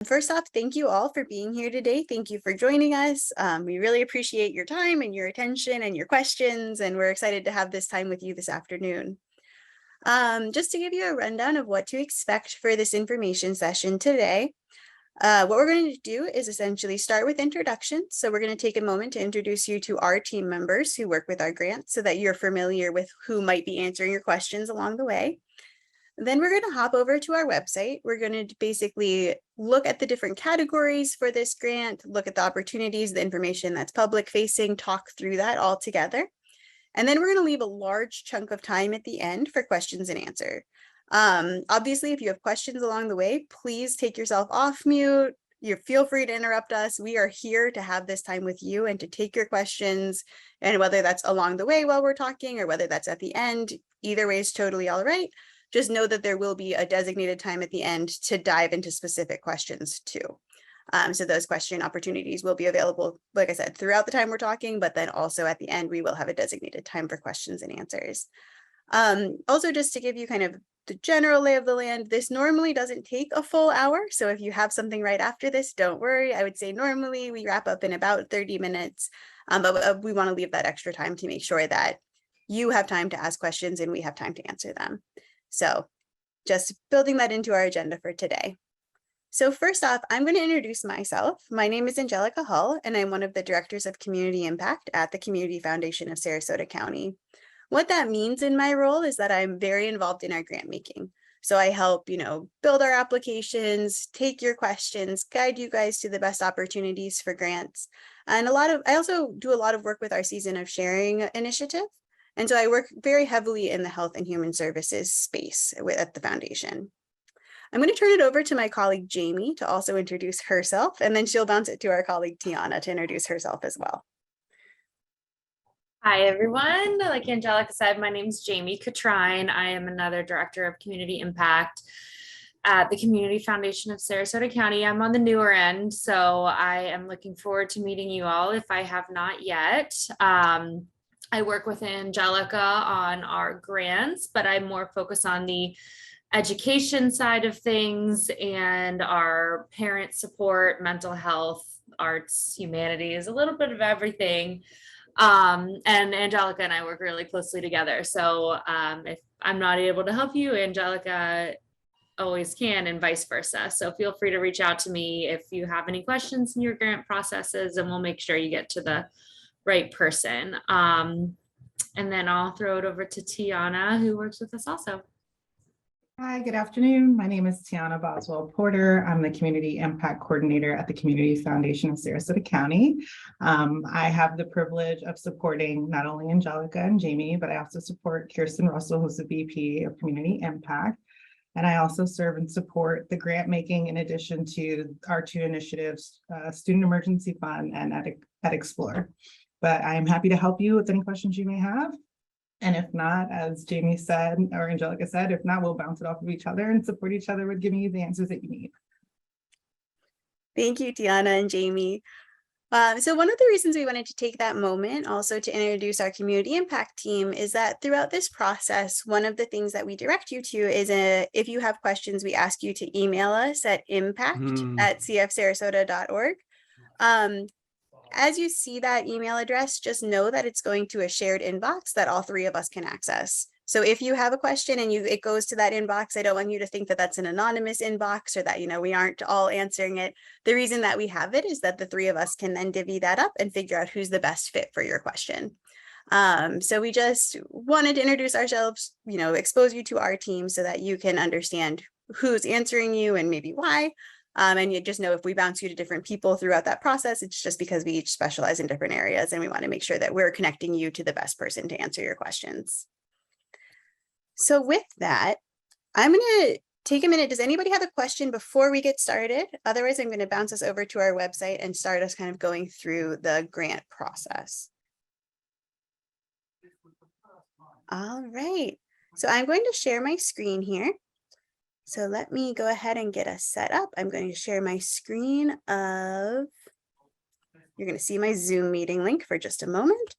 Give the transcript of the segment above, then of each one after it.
First off, thank you all for being here today. Thank you for joining us. We really appreciate your time and your attention and your questions, and we're excited to have this time with you this afternoon. Just to give you a rundown of what to expect for this information session today, what we're going to do is essentially start with introductions. So we're going to take a moment to introduce you to our team members who work with our grants so that you're familiar with who might be answering your questions along the way. Then we're going to hop over to our website. We're going to basically look at the different categories for this grant, look at the opportunities, the information that's public facing, talk through that all together. And then we're going to leave a large chunk of time at the end for questions and answer. Obviously, if you have questions along the way, please take yourself off mute. You feel free to interrupt us. We are here to have this time with you and to take your questions. And whether that's along the way while we're talking or whether that's at the end, either way is totally all right. Just know that there will be a designated time at the end to dive into specific questions too. So those question opportunities will be available, like I said, throughout the time we're talking, but then also at the end, we will have a designated time for questions and answers. Also, just to give you kind of the general lay of the land, this normally doesn't take a full hour. So if you have something right after this, don't worry. I would say normally we wrap up in about 30 minutes, but we want to leave that extra time to make sure that you have time to ask questions and we have time to answer them. So just building that into our agenda for today. So first off, I'm going to introduce myself. My name is Angelica Hull, and I'm one of the directors of community impact at the Community Foundation of Sarasota County. What that means in my role is that I'm very involved in our grant making. So I help, build our applications, take your questions, guide you guys to the best opportunities for grants. And I also do a lot of work with our Season of Sharing initiative. And so I work very heavily in the health and human services space at the foundation. I'm going to turn it over to my colleague, Jamie, to also introduce herself, and then she'll bounce it to our colleague, Tiana, to introduce herself as well. Hi, everyone. Like Angelica said, my name is Jamie Catrine. I am another director of community impact at the Community Foundation of Sarasota County. I'm on the newer end, so I am looking forward to meeting you all if I have not yet. I work with Angelica on our grants, but I'm more focused on the education side of things and our parent support, mental health, arts, humanities, a little bit of everything. And Angelica and I work really closely together. So if I'm not able to help you, Angelica always can, and vice versa. So feel free to reach out to me if you have any questions in your grant processes, and we'll make sure you get to the right person. And then I'll throw it over to Tiana, who works with us also. Hi, good afternoon. My name is Tiana Boswell Porter. I'm the Community Impact Coordinator at the Community Foundation of Sarasota County. I have the privilege of supporting not only Angelica and Jamie, but I also support Kirsten Russell, who's the VP of Community Impact. And I also serve and support the grant making in addition to our two initiatives, Student Emergency Fund and at Explore. But I am happy to help you with any questions you may have. And if not, as Jamie said, or Angelica said, if not, we'll bounce it off of each other and support each other with giving you the answers that you need. Thank you, Tiana and Jamie. So one of the reasons we wanted to take that moment also to introduce our community impact team is that throughout this process, one of the things that we direct you to is if you have questions, we ask you to email us at impact@cfsarasota.org. As you see that email address, just know that it's going to a shared inbox that all three of us can access. So if you have a question and it goes to that inbox, I don't want you to think that that's an anonymous inbox or that, we aren't all answering it. The reason that we have it is that the three of us can then divvy that up and figure out who's the best fit for your question. So we just wanted to introduce ourselves, expose you to our team so that you can understand who's answering you and maybe why. And you just know if we bounce you to different people throughout that process, it's just because we each specialize in different areas and we want to make sure that we're connecting you to the best person to answer your questions. So with that, I'm going to take a minute. Does anybody have a question before we get started? Otherwise, I'm going to bounce us over to our website and start us kind of going through the grant process. All right. So I'm going to share my screen here. So let me go ahead and get us set up. I'm going to share my screen you're going to see my Zoom meeting link for just a moment,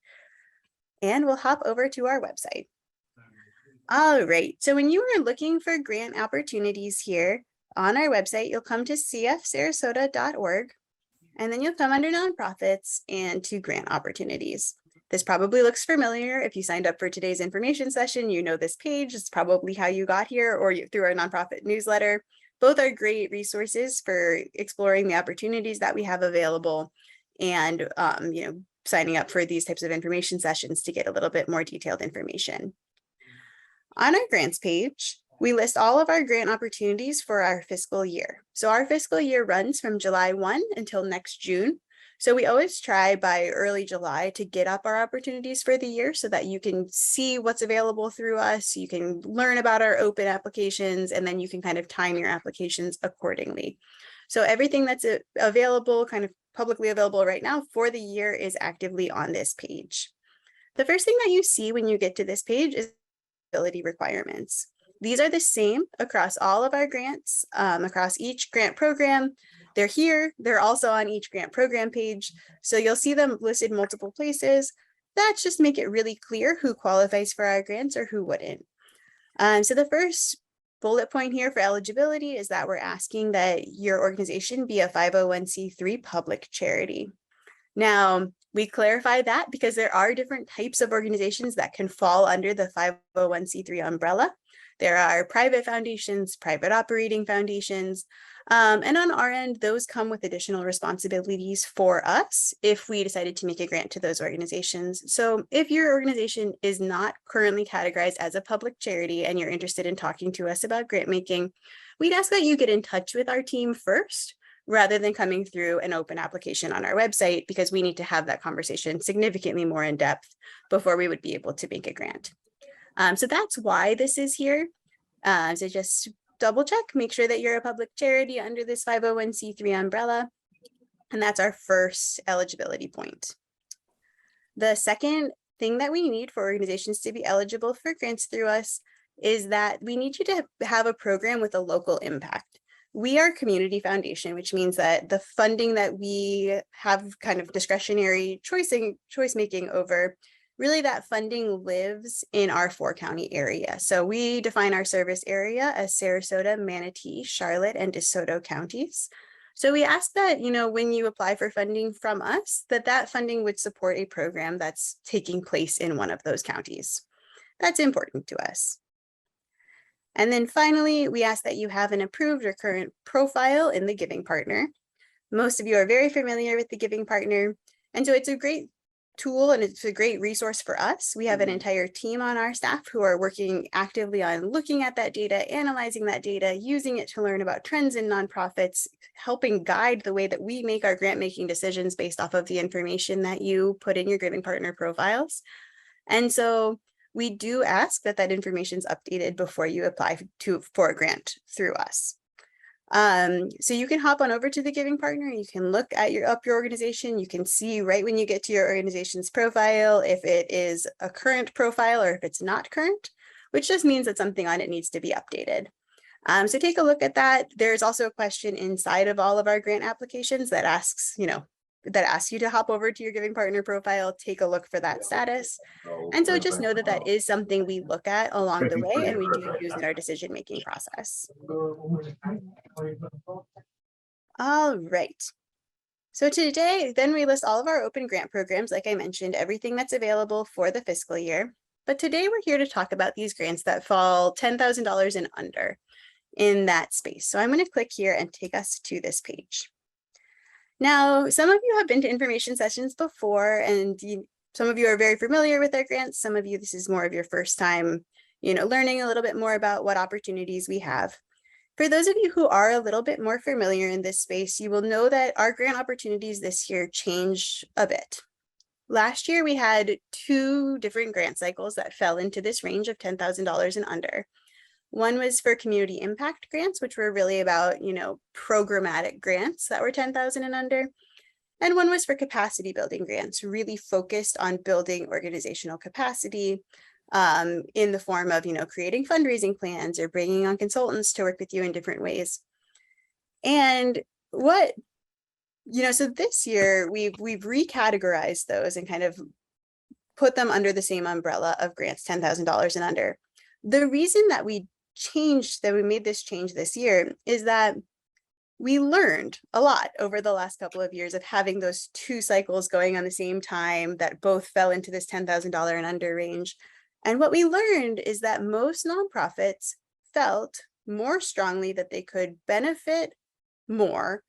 and we'll hop over to our website. All right, so when you are looking for grant opportunities here, on our website, you'll come to cfsarasota.org, and then you'll come under nonprofits and to grant opportunities. This probably looks familiar. If you signed up for today's information session, you know this page. It's probably how you got here or through our nonprofit newsletter. Both are great resources for exploring the opportunities that we have available and signing up for these types of information sessions to get a little bit more detailed information. On our grants page, we list all of our grant opportunities for our fiscal year. So our fiscal year runs from July 1 until next June. So we always try by early July to get up our opportunities for the year so that you can see what's available through us. You can learn about our open applications, and then you can kind of time your applications accordingly. So everything that's available, kind of publicly available right now for the year, is actively on this page. The first thing that you see when you get to this page is eligibility requirements. These are the same across all of our grants, across each grant program. They're here. They're also on each grant program page. So you'll see them listed multiple places. That's just make it really clear who qualifies for our grants or who wouldn't. So the first bullet point here for eligibility is that we're asking that your organization be a 501c3 public charity. Now, we clarify that because there are different types of organizations that can fall under the 501c3 umbrella. There are private foundations, private operating foundations, and on our end, those come with additional responsibilities for us if we decided to make a grant to those organizations. So if your organization is not currently categorized as a public charity and you're interested in talking to us about grant making, we'd ask that you get in touch with our team first, rather than coming through an open application on our website, because we need to have that conversation significantly more in depth before we would be able to make a grant. So that's why this is here. So just double check, make sure that you're a public charity under this 501c3 umbrella. And that's our first eligibility point. The second thing that we need for organizations to be eligible for grants through us is that we need you to have a program with a local impact. We are a community foundation, which means that the funding that we have kind of discretionary choice making over, really that funding lives in our 4-county area. So we define our service area as Sarasota, Manatee, Charlotte, and DeSoto counties. So we ask that, when you apply for funding from us, that funding would support a program that's taking place in one of those counties. That's important to us. And then finally, we ask that you have an approved or current profile in the Giving Partner. Most of you are very familiar with the Giving Partner, and so it's a great tool and it's a great resource for us. We have an entire team on our staff who are working actively on looking at that data, analyzing that data, using it to learn about trends in nonprofits, helping guide the way that we make our grant making decisions based off of the information that you put in your Giving Partner profiles. And so we do ask that information is updated before you apply for a grant through us. So you can hop on over to the Giving Partner. You can look at your organization. You can see right when you get to your organization's profile if it is a current profile or if it's not current, which just means that something on it needs to be updated. So take a look at that. There's also a question inside of all of our grant applications that asks, that asks you to hop over to your Giving Partner profile, take a look for that status. And so just know that is something we look at along the way and we do use in our decision-making process. All right. So today, then we list all of our open grant programs, like I mentioned, everything that's available for the fiscal year. But today we're here to talk about these grants that fall $10,000 and under in that space. So I'm going to click here and take us to this page. Now, some of you have been to information sessions before, and some of you are very familiar with our grants. Some of you, this is more of your first time, learning a little bit more about what opportunities we have. For those of you who are a little bit more familiar in this space, you will know that our grant opportunities this year changed a bit. Last year, we had 2 different grant cycles that fell into this range of $10,000 and under. One was for community impact grants, which were really about, programmatic grants that were 10,000 and under. And one was for capacity building grants, really focused on building organizational capacity in the form of, creating fundraising plans or bringing on consultants to work with you in different ways. And so this year we've recategorized those and kind of put them under the same umbrella of grants, $10,000 and under. The reason that we changed, that we made this change this year, is that we learned a lot over the last couple of years of having those two cycles going on the same time that both fell into this $10,000 and under range. And what we learned is that most nonprofits felt more strongly that they could benefit more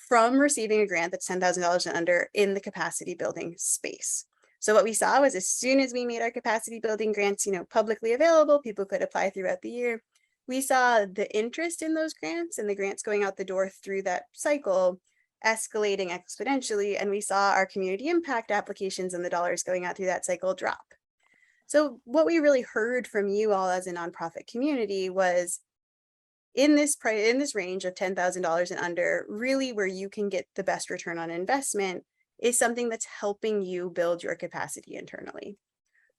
from receiving a grant that's $10,000 and under in the capacity building space. So what we saw was, as soon as we made our capacity building grants, publicly available, people could apply throughout the year. We saw the interest in those grants and the grants going out the door through that cycle escalating exponentially. And we saw our community impact applications and the dollars going out through that cycle drop. So what we really heard from you all as a nonprofit community was, in this range of $10,000 and under, really where you can get the best return on investment is something that's helping you build your capacity internally.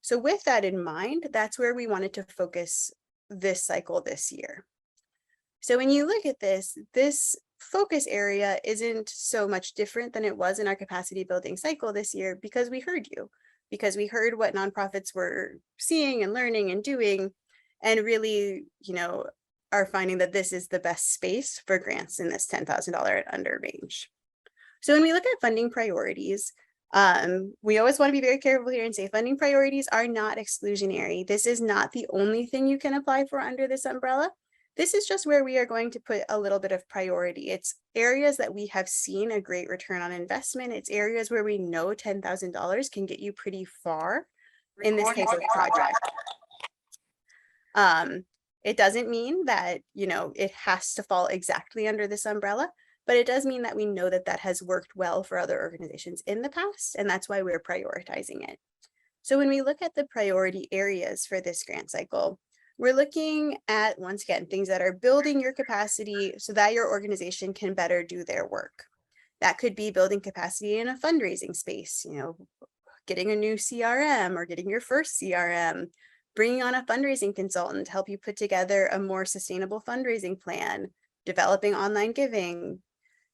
So with that in mind, that's where we wanted to focus this cycle this year. So when you look at this focus area isn't so much different than it was in our capacity building cycle this year, because we heard you, because we heard what nonprofits were seeing and learning and doing, and really, are finding that this is the best space for grants in this $10,000 and under range. So when we look at funding priorities, we always want to be very careful here and say funding priorities are not exclusionary. This is not the only thing you can apply for under this umbrella. This is just where we are going to put a little bit of priority. It's areas that we have seen a great return on investment. It's areas where we know $10,000 can get you pretty far in this type of project. It doesn't mean that, it has to fall exactly under this umbrella, but it does mean that we know that that has worked well for other organizations in the past, and that's why we're prioritizing it. So when we look at the priority areas for this grant cycle, we're looking at, once again, things that are building your capacity so that your organization can better do their work. That could be building capacity in a fundraising space, getting a new CRM or getting your first CRM, bringing on a fundraising consultant to help you put together a more sustainable fundraising plan, developing online giving.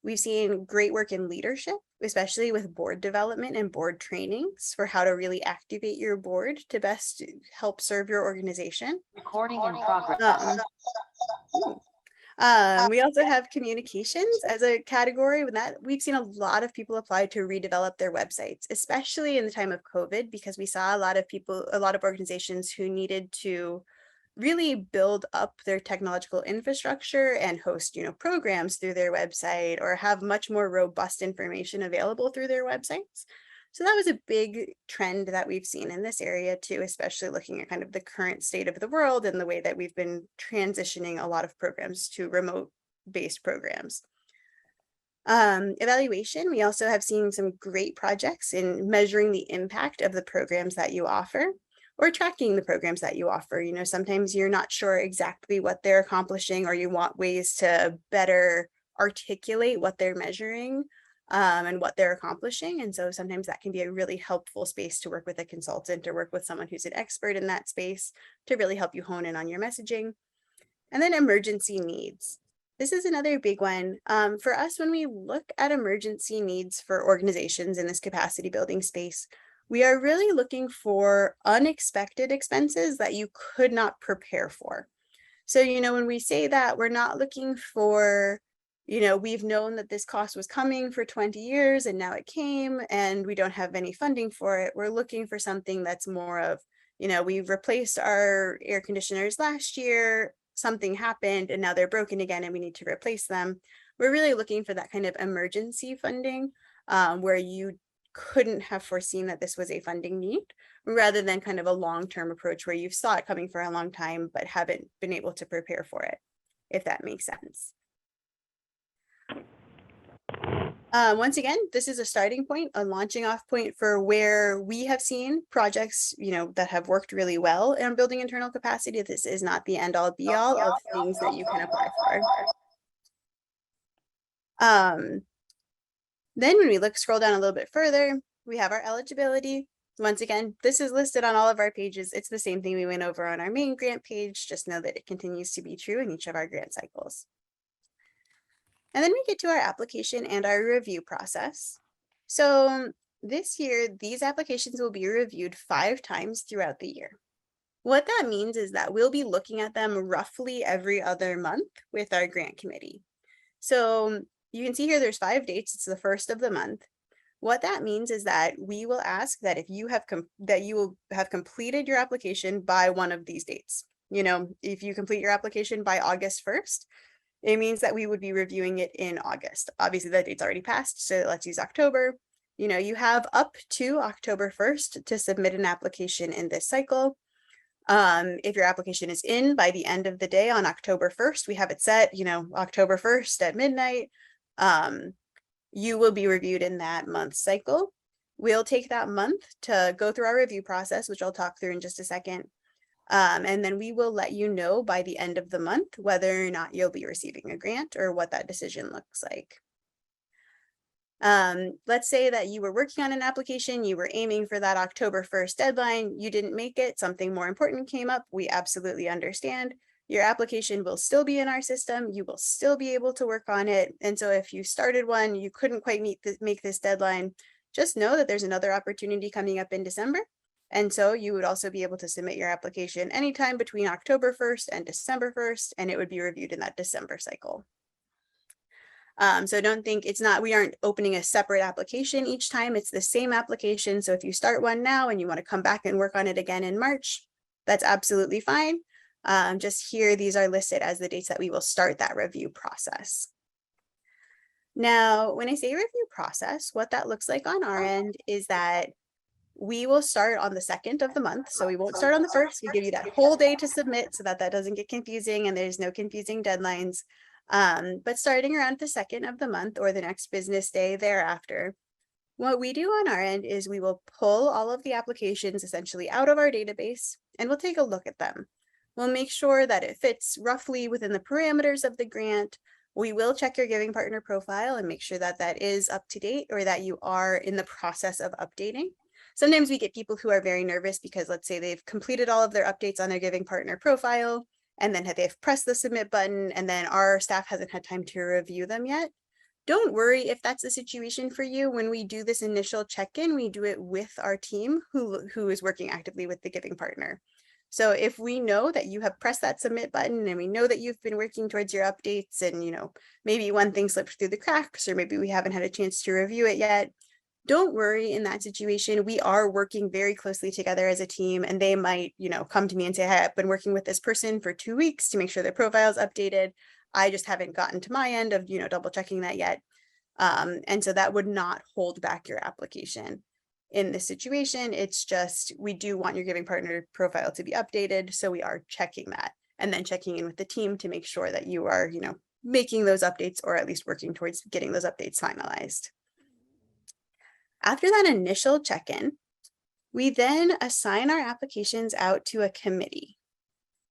We've seen great work in leadership, especially with board development and board trainings for how to really activate your board to best help serve your organization. Recording in progress. We also have communications as a category. With that, we've seen a lot of people apply to redevelop their websites, especially in the time of COVID, because we saw a lot of organizations who needed to really build up their technological infrastructure and host, programs through their website, or have much more robust information available through their websites. So that was a big trend that we've seen in this area too, especially looking at kind of the current state of the world and the way that we've been transitioning a lot of programs to remote-based programs. Evaluation, we also have seen some great projects in measuring the impact of the programs that you offer, or tracking the programs that you offer. Sometimes you're not sure exactly what they're accomplishing, or you want ways to better articulate what they're measuring and what they're accomplishing. And so sometimes that can be a really helpful space to work with a consultant or work with someone who's an expert in that space to really help you hone in on your messaging. And then emergency needs. This is another big one. For us, when we look at emergency needs for organizations in this capacity building space, we are really looking for unexpected expenses that you could not prepare for. So, when we say that, we're not looking for, we've known that this cost was coming for 20 years and now it came and we don't have any funding for it. We're looking for something that's more of, we've replaced our air conditioners last year, something happened and now they're broken again and we need to replace them. We're really looking for that kind of emergency funding where you couldn't have foreseen that this was a funding need, rather than kind of a long-term approach where you've saw it coming for a long time but haven't been able to prepare for it, if that makes sense. Once again, this is a starting point, a launching off point for where we have seen projects, that have worked really well in building internal capacity. This is not the end all be all of things that you can apply for. Then when we scroll down a little bit further, we have our eligibility. Once again, this is listed on all of our pages. It's the same thing we went over on our main grant page. Just know that it continues to be true in each of our grant cycles. And then we get to our application and our review process. So this year, these applications will be reviewed 5 times throughout the year. What that means is that we'll be looking at them roughly every other month with our grant committee. So you can see here there's 5 dates. It's the first of the month. What that means is that we will ask that if you have that you will have completed your application by one of these dates. You know, if you complete your application by August 1st, it means that we would be reviewing it in August. Obviously, that date's already passed, so let's use October. You know, you have up to October 1st to submit an application in this cycle. If your application is in by the end of the day on October 1st, we have it set, you know, October 1st at midnight. You will be reviewed in that month cycle. We'll take that month to go through our review process, which I'll talk through in just a second. And then we will let you know by the end of the month whether or not you'll be receiving a grant or what that decision looks like. Let's say that you were working on an application, you were aiming for that October 1st deadline, you didn't make it, something more important came up, we absolutely understand. Your application will still be in our system, you will still be able to work on it. And so if you started one, you couldn't quite make this deadline, just know that there's another opportunity coming up in December. And so you would also be able to submit your application anytime between October 1st and December 1st, and it would be reviewed in that December cycle. So don't think we aren't opening a separate application each time, it's the same application. So if you start one now and you want to come back and work on it again in March, that's absolutely fine. Just here, these are listed as the dates that we will start that review process. Now, when I say review process, what that looks like on our end is that we will start on the 2nd of the month. So we won't start on the 1st. We give you that whole day to submit so that doesn't get confusing and there's no confusing deadlines. But starting around the 2nd of the month or the next business day thereafter, what we do on our end is we will pull all of the applications essentially out of our database and we'll take a look at them. We'll make sure that it fits roughly within the parameters of the grant. We will check your giving partner profile and make sure that that is up to date or that you are in the process of updating. Sometimes we get people who are very nervous because let's say they've completed all of their updates on their giving partner profile and then they've pressed the submit button and then our staff hasn't had time to review them yet. Don't worry if that's the situation for you. When we do this initial check-in, we do it with our team who is working actively with the giving partner. So if we know that you have pressed that submit button and we know that you've been working towards your updates and, you know, maybe one thing slipped through the cracks or maybe we haven't had a chance to review it yet, don't worry in that situation. We are working very closely together as a team and they might, you know, come to me and say, hey, I've been working with this person for 2 weeks to make sure their profile is updated. I just haven't gotten to my end of, you know, double checking that yet. And so that would not hold back your application. In this situation, it's just, we do want your giving partner profile to be updated. So we are checking that and then checking in with the team to make sure that you are, you know, making those updates or at least working towards getting those updates finalized. After that initial check-in, we then assign our applications out to a committee.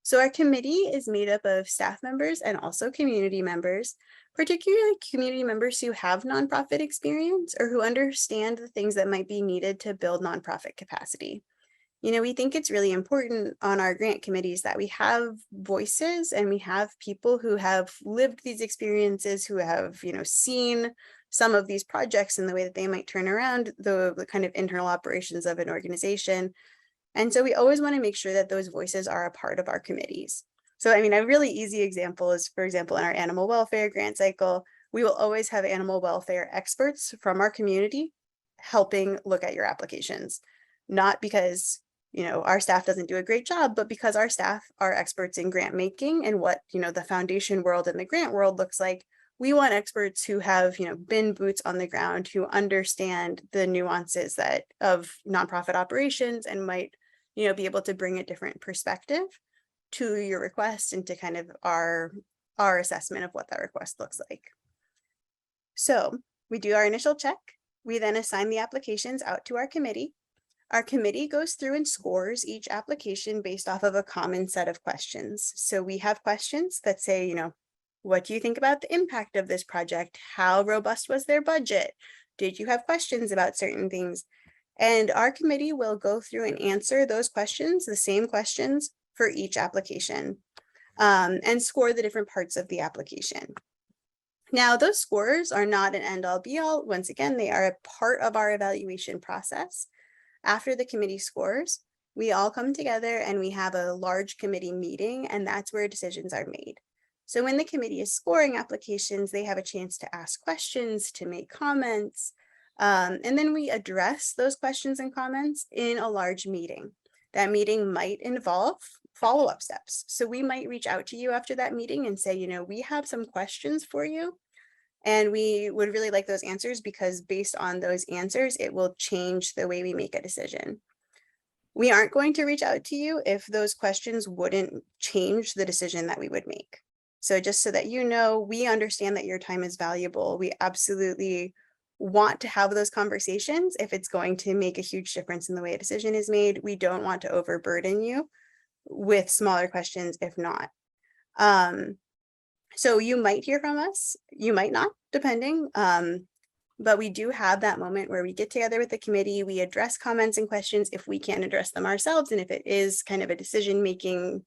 So our committee is made up of staff members and also community members, particularly community members who have nonprofit experience or who understand the things that might be needed to build nonprofit capacity. You know, we think it's really important on our grant committees that we have voices and we have people who have lived these experiences, who have, you know, seen some of these projects and the way that they might turn around the kind of internal operations of an organization. And so we always want to make sure that those voices are a part of our committees. So, I mean, a really easy example is, for example, in our animal welfare grant cycle, we will always have animal welfare experts from our community helping look at your applications, not because, you know, our staff doesn't do a great job, but because our staff are experts in grant making and what, you know, the foundation world and the grant world looks like. We want experts who have, you know, been boots on the ground, who understand the nuances that of nonprofit operations and might, you know, be able to bring a different perspective to your request and to kind of our assessment of what that request looks like. So we do our initial check. We then assign the applications out to our committee. Our committee goes through and scores each application based off of a common set of questions. So we have questions that say, you know, what do you think about the impact of this project? How robust was their budget? Did you have questions about certain things? And our committee will go through and answer those questions, the same questions for each application, and score the different parts of the application. Now, those scores are not an end all be all. Once again, they are a part of our evaluation process. After the committee scores, we all come together and we have a large committee meeting, and that's where decisions are made. So when the committee is scoring applications, they have a chance to ask questions, to make comments, and then we address those questions and comments in a large meeting. That meeting might involve follow-up steps. So we might reach out to you after that meeting and say, we have some questions for you, and we would really like those answers, because based on those answers, it will change the way we make a decision. We aren't going to reach out to you if those questions wouldn't change the decision that we would make. So just so that we understand that your time is valuable. We absolutely want to have those conversations if it's going to make a huge difference in the way a decision is made. We don't want to overburden you with smaller questions if not. So you might hear from us, you might not, depending. But we do have that moment where we get together with the committee, we address comments and questions if we can't address them ourselves. And if it is kind of a decision-making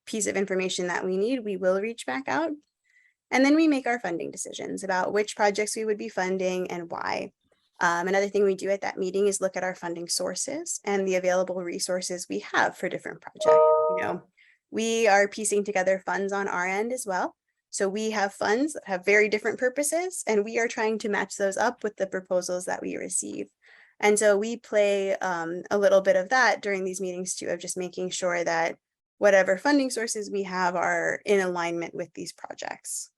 piece of information that we need, we will reach back out. And then we make our funding decisions about which projects we would be funding and why. Another thing we do at that meeting is look at our funding sources and the available resources we have for different projects. We are piecing together funds on our end as well. So we have funds that have very different purposes, and we are trying to match those up with the proposals that we receive. And so we play a little bit of that during these meetings too, of just making sure that whatever funding sources we have are in alignment with these projects.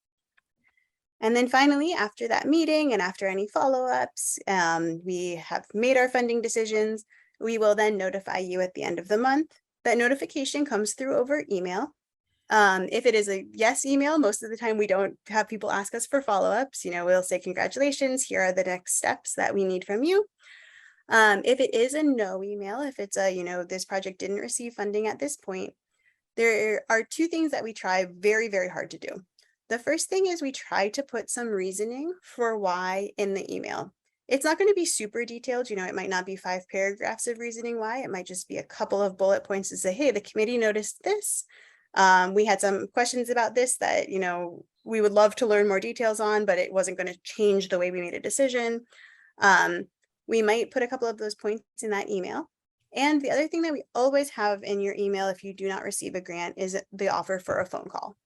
And then finally, after that meeting and after any follow-ups, we have made our funding decisions. We will then notify you at the end of the month. That notification comes through over email. If it is a yes email, most of the time we don't have people ask us for follow-ups. We'll say, congratulations, here are the next steps that we need from you. If it is a no email, if it's a, this project didn't receive funding at this point, there are two things that we try very, very hard to do. The first thing is we try to put some reasoning for why in the email. It's not going to be super detailed. It might not be 5 paragraphs of reasoning why. It might just be a couple of bullet points to say, hey, the committee noticed this. We had some questions about this that, we would love to learn more details on, but it wasn't going to change the way we made a decision. We might put a couple of those points in that email. And the other thing that we always have in your email if you do not receive a grant is the offer for a phone call.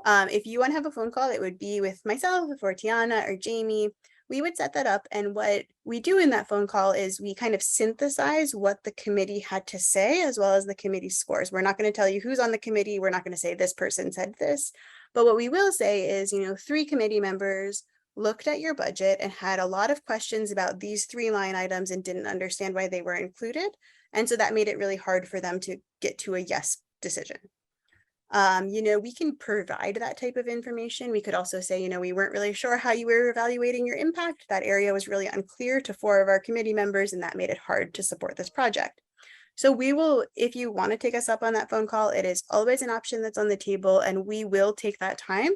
If you want to have a phone call, it would be with myself or Tiana or Jamie. We would set that up. And what we do in that phone call is we kind of synthesize what the committee had to say, as well as the committee scores. We're not going to tell you who's on the committee. We're not going to say this person said this. But what we will say is, 3 committee members looked at your budget and had a lot of questions about these 3 line items and didn't understand why they were included. And so that made it really hard for them to get to a yes decision. We can provide that type of information. We could also say, we weren't really sure how you were evaluating your impact. That area was really unclear to 4 of our committee members, and that made it hard to support this project. So we will, if you want to take us up on that phone call, it is always an option that's on the table, and we will take that time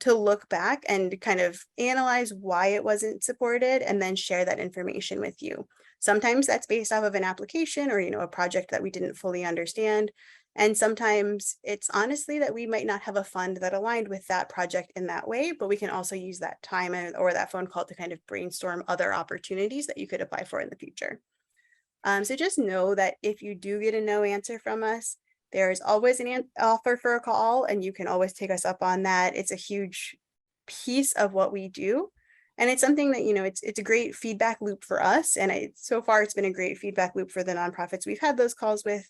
to look back and kind of analyze why it wasn't supported and then share that information with you. Sometimes that's based off of an application or, a project that we didn't fully understand. And sometimes it's honestly that we might not have a fund that aligned with that project in that way, but we can also use that time or that phone call to kind of brainstorm other opportunities that you could apply for in the future. So just know that if you do get a no answer from us, there is always an offer for a call, and you can always take us up on that. It's a huge piece of what we do. And it's something that, it's a great feedback loop for us. And so far, it's been a great feedback loop for the nonprofits we've had those calls with,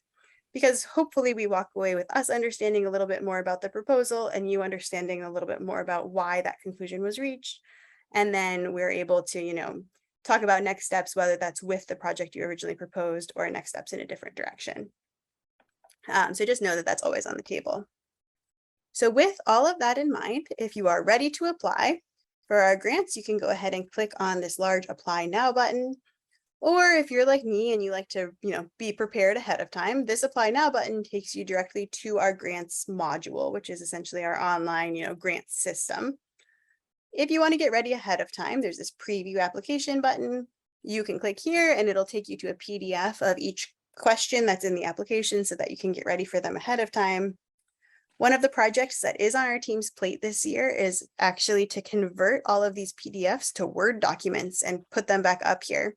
because hopefully we walk away with us understanding a little bit more about the proposal and you understanding a little bit more about why that conclusion was reached. And then we're able to, talk about next steps, whether that's with the project you originally proposed or next steps in a different direction. So just know that that's always on the table. So with all of that in mind, if you are ready to apply for our grants, you can go ahead and click on this large Apply Now button. Or if you're like me and you like to, be prepared ahead of time, this Apply Now button takes you directly to our grants module, which is essentially our online, grants system. If you want to get ready ahead of time, there's this preview application button. You can click here and it'll take you to a PDF of each question that's in the application so that you can get ready for them ahead of time. One of the projects that is on our team's plate this year is actually to convert all of these PDFs to Word documents and put them back up here.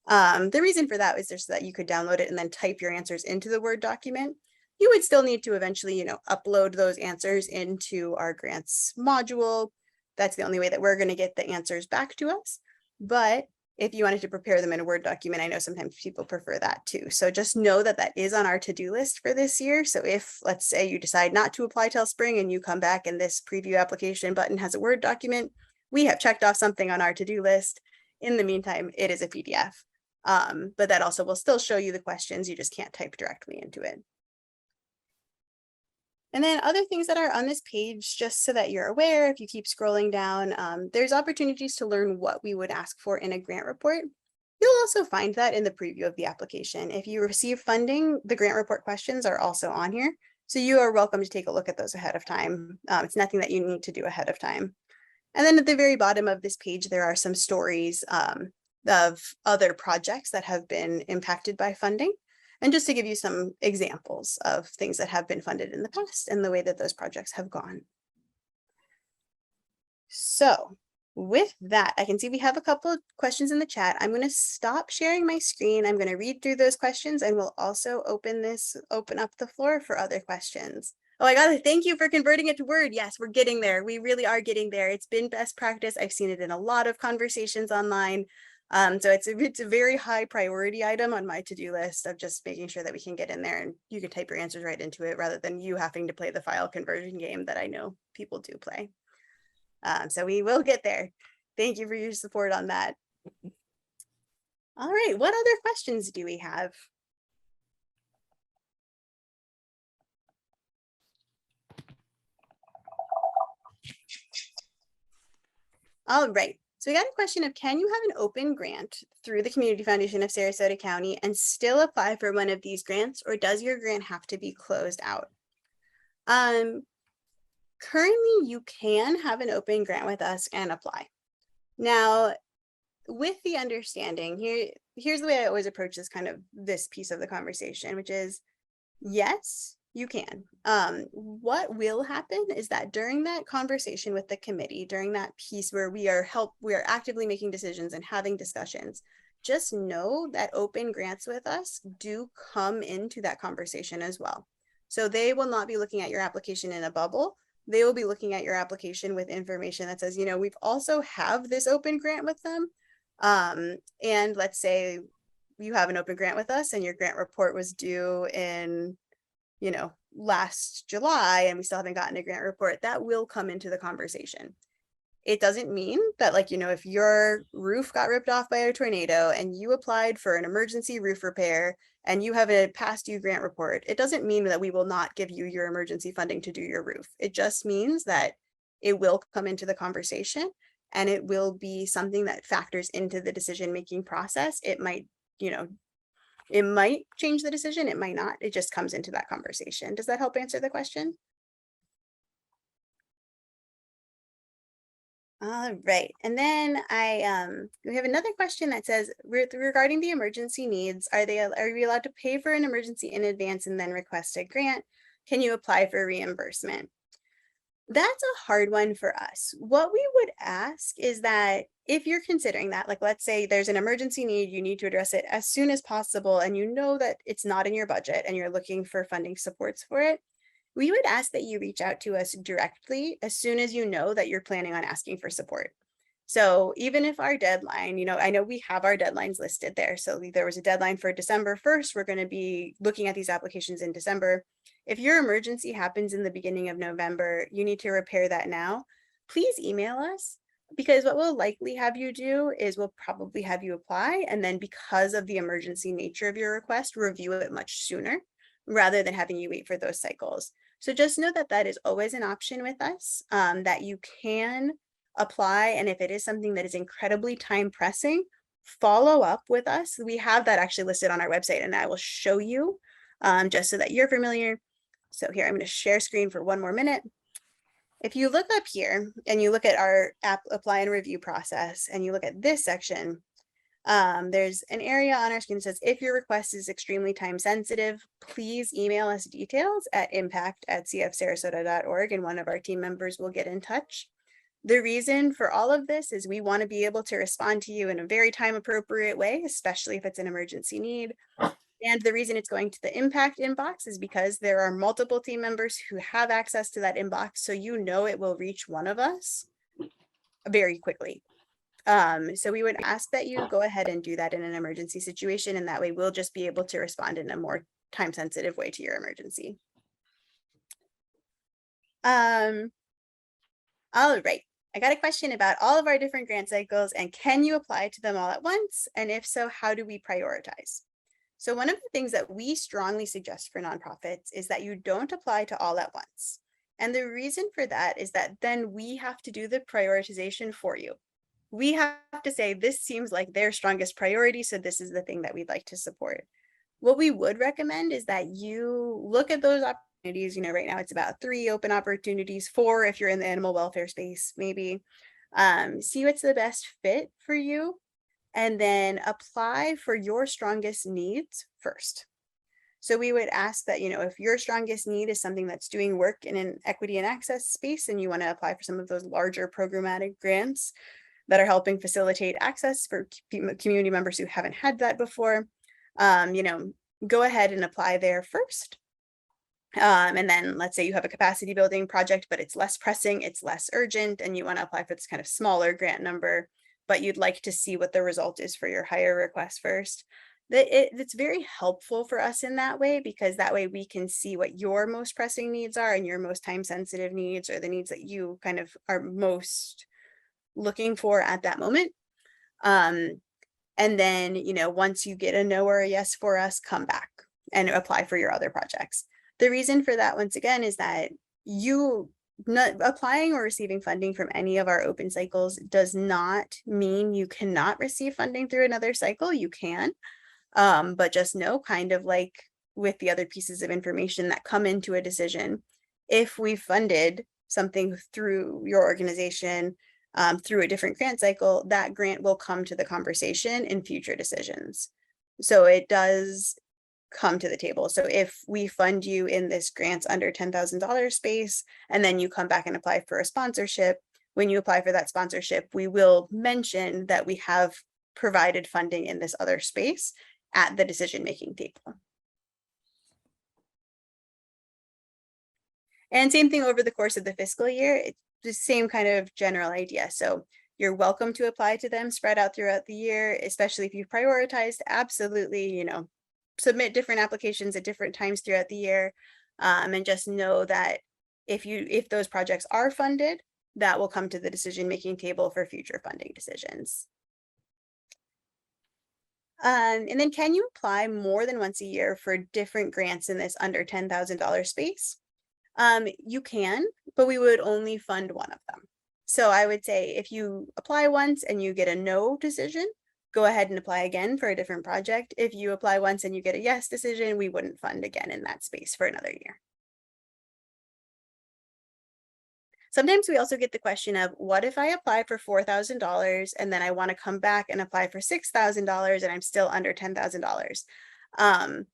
The reason for that is just that you could download it and then type your answers into the Word document. You would still need to eventually, upload those answers into our grants module. That's the only way that we're going to get the answers back to us. But if you wanted to prepare them in a Word document, I know sometimes people prefer that too. So just know that that is on our to-do list for this year. So if, let's say, you decide not to apply till spring and you come back and this preview application button has a Word document, we have checked off something on our to-do list. In the meantime, it is a PDF. But that also will still show you the questions. You just can't type directly into it. And then other things that are on this page, just so that you're aware, if you keep scrolling down, there's opportunities to learn what we would ask for in a grant report. You'll also find that in the preview of the application. If you receive funding, the grant report questions are also on here. So you are welcome to take a look at those ahead of time. It's nothing that you need to do ahead of time. And then at the very bottom of this page, there are some stories of other projects that have been impacted by funding. And just to give you some examples of things that have been funded in the past and the way that those projects have gone. So with that, I can see we have a couple of questions in the chat. I'm going to stop sharing my screen. I'm going to read through those questions and we'll also open up the floor for other questions. Oh, I got to thank you for converting it to Word. Yes, we're getting there. We really are getting there. It's been best practice. I've seen it in a lot of conversations online. So it's a very high priority item on my to-do list of just making sure that we can get in there and you can type your answers right into it rather than you having to play the file conversion game that I know people do play. So we will get there. Thank you for your support on that. All right, what other questions do we have? All right. So we got a question of, can you have an open grant through the Community Foundation of Sarasota County and still apply for one of these grants, or does your grant have to be closed out? Currently, you can have an open grant with us and apply. Now, with the understanding, here's the way I always approach this piece of the conversation, which is, yes, you can. What will happen is that during that conversation with the committee, during that piece where we are actively making decisions and having discussions, just know that open grants with us do come into that conversation as well. So they will not be looking at your application in a bubble. They will be looking at your application with information that says, we've also have this open grant with them. And let's say you have an open grant with us and your grant report was due in last July and we still haven't gotten a grant report, that will come into the conversation. It doesn't mean that if your roof got ripped off by a tornado and you applied for an emergency roof repair and you have a past due grant report, it doesn't mean that we will not give you your emergency funding to do your roof. It just means that it will come into the conversation and it will be something that factors into the decision-making process. It might, it might change the decision, it might not. It just comes into that conversation. Does that help answer the question? All right, and then we have another question that says, regarding the emergency needs, are we allowed to pay for an emergency in advance and then request a grant? Can you apply for reimbursement? That's a hard one for us. What we would ask is that if you're considering that, let's say there's an emergency need, you need to address it as soon as possible, and you know that it's not in your budget and you're looking for funding supports for it, we would ask that you reach out to us directly as soon as you know that you're planning on asking for support. So even if our deadline, I know we have our deadlines listed there. So there was a deadline for December 1st. We're going to be looking at these applications in December. If your emergency happens in the beginning of November, you need to repair that now. Please email us, because what we'll likely have you do is we'll probably have you apply. And then because of the emergency nature of your request, review it much sooner rather than having you wait for those cycles. So just know that that is always an option with us, that you can apply. And if it is something that is incredibly time pressing, follow up with us. We have that actually listed on our website and I will show you just so that you're familiar. So here, I'm going to share screen for one more minute. If you look up here and you look at our apply and review process and you look at this section, there's an area on our screen that says, if your request is extremely time sensitive, please email us details at impact@cfsarasota.org and one of our team members will get in touch. The reason for all of this is we want to be able to respond to you in a very time appropriate way, especially if it's an emergency need. And the reason it's going to the impact inbox is because there are multiple team members who have access to that inbox. So you know it will reach one of us very quickly. So we would ask that you go ahead and do that in an emergency situation. And that way we'll just be able to respond in a more time sensitive way to your emergency. All right. I got a question about all of our different grant cycles and can you apply to them all at once? And if so, how do we prioritize? So one of the things that we strongly suggest for nonprofits is that you don't apply to all at once. And the reason for that is that then we have to do the prioritization for you. We have to say, this seems like their strongest priority, so this is the thing that we'd like to support. What we would recommend is that you look at those opportunities. Right now it's about 3 open opportunities, 4 if you're in the animal welfare space, maybe. See what's the best fit for you, and then apply for your strongest needs first. So we would ask that, if your strongest need is something that's doing work in an equity and access space, and you want to apply for some of those larger programmatic grants that are helping facilitate access for community members who haven't had that before, go ahead and apply there first. And then let's say you have a capacity building project, but it's less pressing, it's less urgent, and you want to apply for this kind of smaller grant number, but you'd like to see what the result is for your higher request first. It's very helpful for us in that way, because that way we can see what your most pressing needs are and your most time sensitive needs, or the needs that you kind of are most looking for at that moment. And then, once you get a no or a yes for us, come back and apply for your other projects. The reason for that, once again, is that you not applying or receiving funding from any of our open cycles does not mean you cannot receive funding through another cycle. You can, but just know, kind of like with the other pieces of information that come into a decision, if we funded something through your organization, through a different grant cycle, that grant will come to the conversation in future decisions. So it does come to the table. So if we fund you in this grants under $10,000 space, and then you come back and apply for a sponsorship, when you apply for that sponsorship, we will mention that we have provided funding in this other space at the decision-making table. And same thing over the course of the fiscal year, it's the same kind of general idea. So you're welcome to apply to them spread out throughout the year, especially if you've prioritized. Absolutely, submit different applications at different times throughout the year. And just know that if those projects are funded, that will come to the decision-making table for future funding decisions. And then can you apply more than once a year for different grants in this under $10,000 space? You can, but we would only fund one of them. So I would say if you apply once and you get a no decision, go ahead and apply again for a different project. If you apply once and you get a yes decision, we wouldn't fund again in that space for another year. Sometimes we also get the question of, what if I apply for $4,000 and then I want to come back and apply for $6,000 and I'm still under $10,000?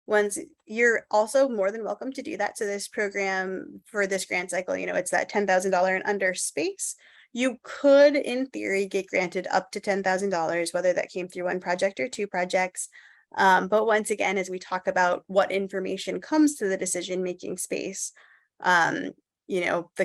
Once you're also more than welcome to do that. So this program for this grant cycle, it's that $10,000 and under space. You could, in theory, get granted up to $10,000, whether that came through one project or 2 projects. But once again, as we talk about what information comes to the decision-making space, the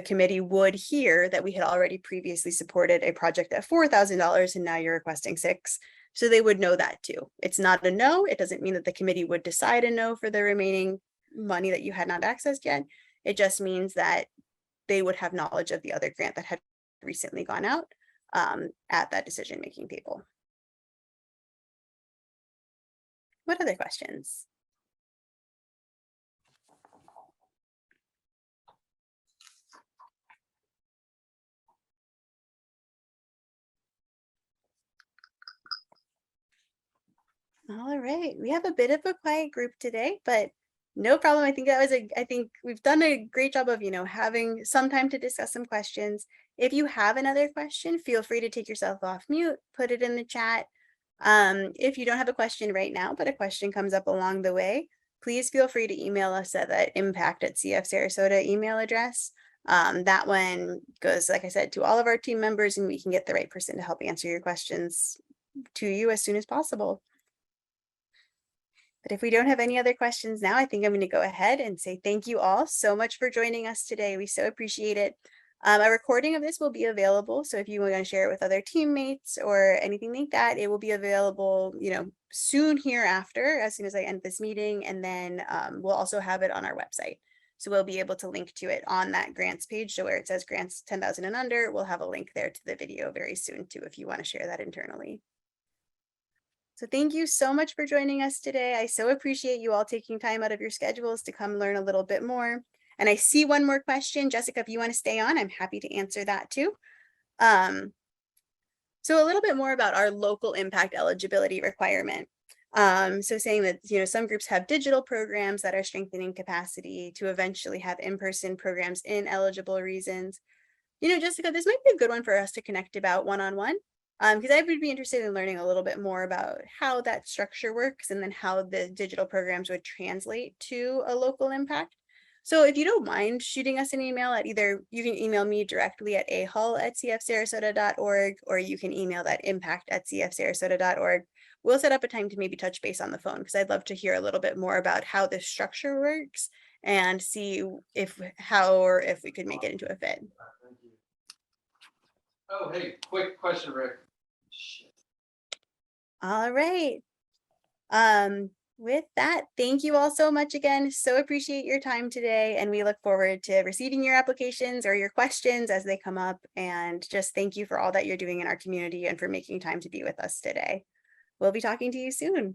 committee would hear that we had already previously supported a project at $4,000 and now you're requesting $6,000. So they would know that too. It's not a no. It doesn't mean that the committee would decide a no for the remaining money that you had not accessed yet. It just means that they would have knowledge of the other grant that had recently gone out at that decision-making table. What other questions? All right, we have a bit of a quiet group today, but no problem. I think we've done a great job of, having some time to discuss some questions. If you have another question, feel free to take yourself off mute, put it in the chat. If you don't have a question right now, but a question comes up along the way, please feel free to email us at that impact@CF Sarasota email address. That one goes, like I said, to all of our team members, and we can get the right person to help answer your questions to you as soon as possible. But if we don't have any other questions now, I think I'm going to go ahead and say thank you all so much for joining us today. We so appreciate it. A recording of this will be available. So if you want to share it with other teammates or anything like that, it will be available, soon hereafter, as soon as I end this meeting. And then we'll also have it on our website. So we'll be able to link to it on that grants page. So where it says grants 10,000 and under, we'll have a link there to the video very soon too, if you want to share that internally. So thank you so much for joining us today. I so appreciate you all taking time out of your schedules to come learn a little bit more. And I see one more question. Jessica, if you want to stay on, I'm happy to answer that too. So a little bit more about our local impact eligibility requirement. So saying that, some groups have digital programs that are strengthening capacity to eventually have in-person programs in eligible regions. Jessica, this might be a good one for us to connect about one-on-one. Because I would be interested in learning a little bit more about how that structure works and then how the digital programs would translate to a local impact. So if you don't mind shooting us an email at either, you can email me directly at ahull@cfsarasota.org, or you can email that impact@cfsarasota.org. We'll set up a time to maybe touch base on the phone, because I'd love to hear a little bit more about how this structure works and see if we could make it into a fit. Oh, hey, quick question, Rick. Shit. All right. With that, thank you all so much again. So appreciate your time today, and we look forward to receiving your applications or your questions as they come up. And just thank you for all that you're doing in our community and for making time to be with us today. We'll be talking to you soon.